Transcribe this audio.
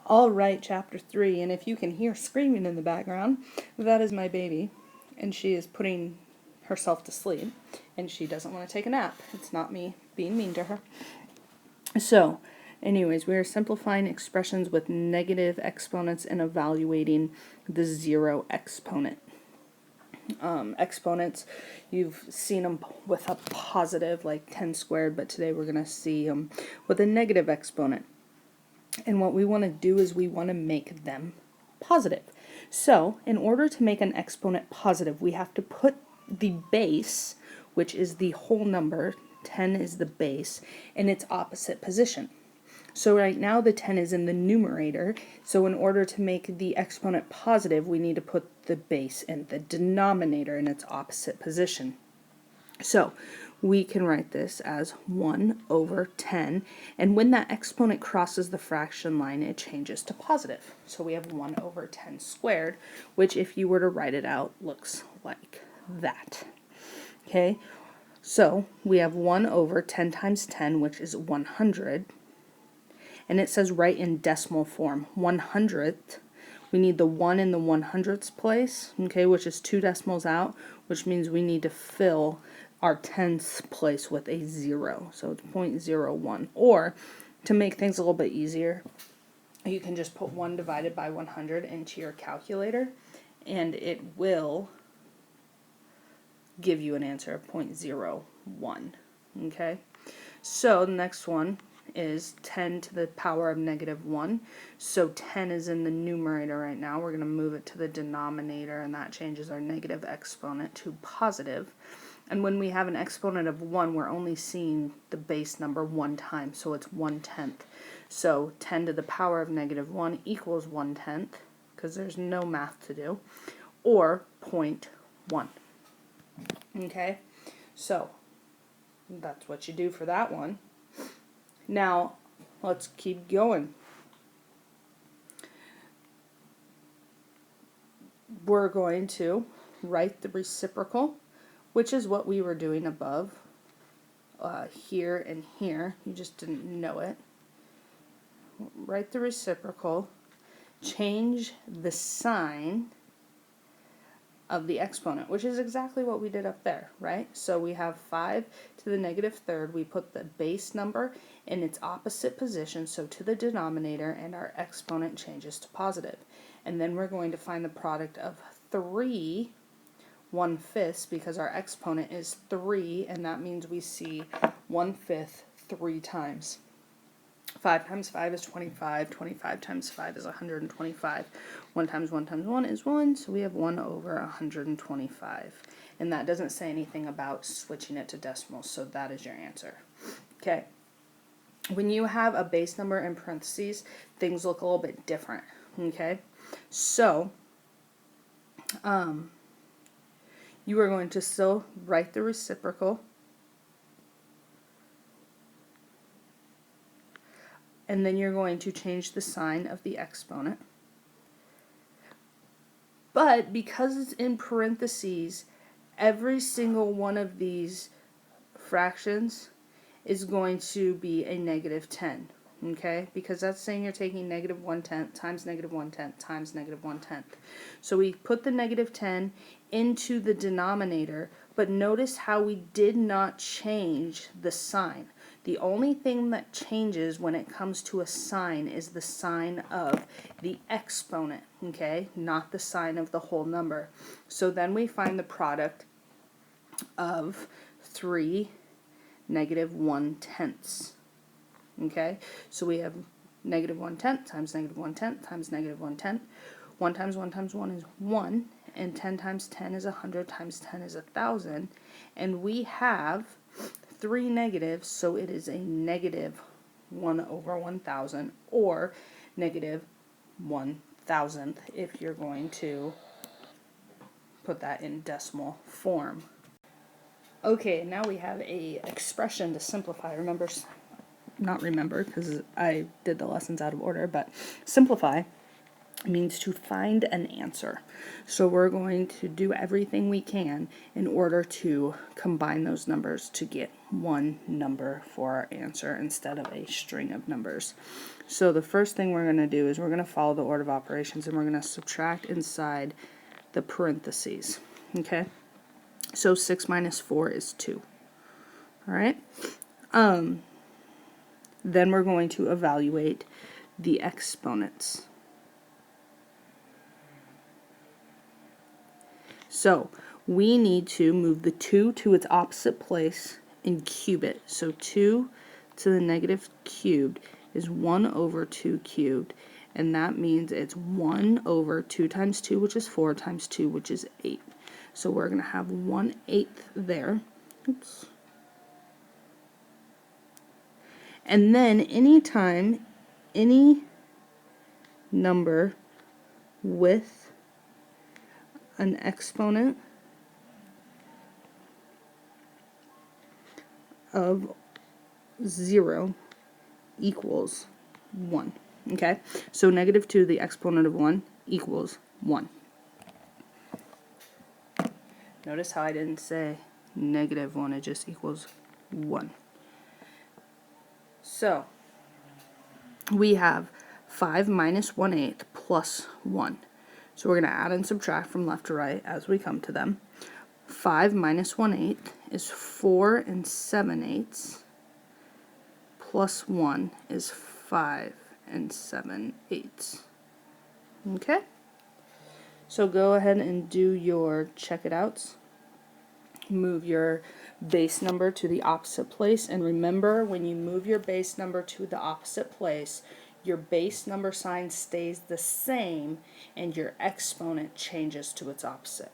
All right, chapter 3, and if you can hear screaming in the background, that is my baby, and she is putting herself to sleep, and she doesn't want to take a nap. It's not me being mean to her. So, anyways, we are simplifying expressions with negative exponents and evaluating the zero exponent. Exponents, you've seen them with a positive, like 10 squared, but today we're going to see them with a negative exponent. And what we want to do is we want to make them positive. So, in order to make an exponent positive, we have to put the base, which is the whole number, 10 is the base, in its opposite position. So right now the 10 is in the numerator, so in order to make the exponent positive, we need to put the base in the denominator in its opposite position. So we can write this as 1 over 10, and when that exponent crosses the fraction line, it changes to positive. So we have 1 over 10 squared, which if you were to write it out, looks like that. Okay, so we have 1 over 10 times 10, which is 100, and it says write in decimal form. 100th, we need the 1 in the 100ths place, okay, which is 2 decimals out, which means we need to fill our tenths place with a 0, so it's 0.01. Or, to make things a little bit easier, you can just put 1 divided by 100 into your calculator, and it will give you an answer of 0.01, okay? So, the next one is 10 to the power of negative 1. So 10 is in the numerator right now. We're going to move it to the denominator, and that changes our negative exponent to positive. And when we have an exponent of 1, we're only seeing the base number one time, so it's 1/10. So 10 to the power of negative 1 equals 1/10, because there's no math to do, or 0.1. Okay, so that's what you do for that one. Now, let's keep going. We're going to write the reciprocal, which is what we were doing above, here and here. You just didn't know it. Write the reciprocal, change the sign of the exponent, which is exactly what we did up there, right? So we have 5 to the negative third. We put the base number in its opposite position, so to the denominator, and our exponent changes to positive. And then we're going to find the product of 3 1/5, because our exponent is 3, and that means we see 1/5 3 times. 5 times 5 is 25, 25 times 5 is 125, 1 times 1 times 1 is 1, so we have 1 over 125. And that doesn't say anything about switching it to decimals, so that is your answer. Okay, when you have a base number in parentheses, things look a little bit different, okay? So, you are going to still write the reciprocal, and then you're going to change the sign of the exponent. But because it's in parentheses, every single one of these fractions is going to be a negative 10, okay? Because that's saying you're taking negative 1/10 times negative 1/10 times negative 1/10. So we put the negative 10 into the denominator, but notice how we did not change the sign. The only thing that changes when it comes to a sign is the sign of the exponent, okay? Not the sign of the whole number. So then we find the product of 3 negative 1/10. Okay? So we have negative 1/10 times negative 1/10 times negative 1/10. 1 times 1 times 1 is 1, and 10 times 10 is 100 times 10 is 1,000. And we have 3 negatives, so it is a negative 1 over 1,000, or negative 1,000th if you're going to put that in decimal form. Okay, now we have a expression to simplify. Not remember, because I did the lessons out of order, but simplify. It means to find an answer. So we're going to do everything we can in order to combine those numbers to get one number for our answer instead of a string of numbers. So the first thing we're going to do is we're going to follow the order of operations, and we're going to subtract inside the parentheses. Okay? So 6 minus 4 is 2. All right? Then we're going to evaluate the exponents. So we need to move the 2 to its opposite place and cube it. So 2 to the negative cubed is 1 over 2 cubed, and that means it's 1 over 2 times 2, which is 4, times 2, which is 8. So we're going to have 1/8 there. Oops. And then anytime any number with an exponent of 0 equals 1. Okay? So negative 2, the exponent of 1, equals 1. Notice how I didn't say negative 1, it just equals 1. So we have 5 minus 1/8 plus 1. So we're going to add and subtract from left to right as we come to them. 5 minus 1/8 is 4 7/8 plus 1 is 5 7/8. Okay? So go ahead and do your check it outs. Move your base number to the opposite place, and remember, when you move your base number to the opposite place, your base number sign stays the same and your exponent changes to its opposite.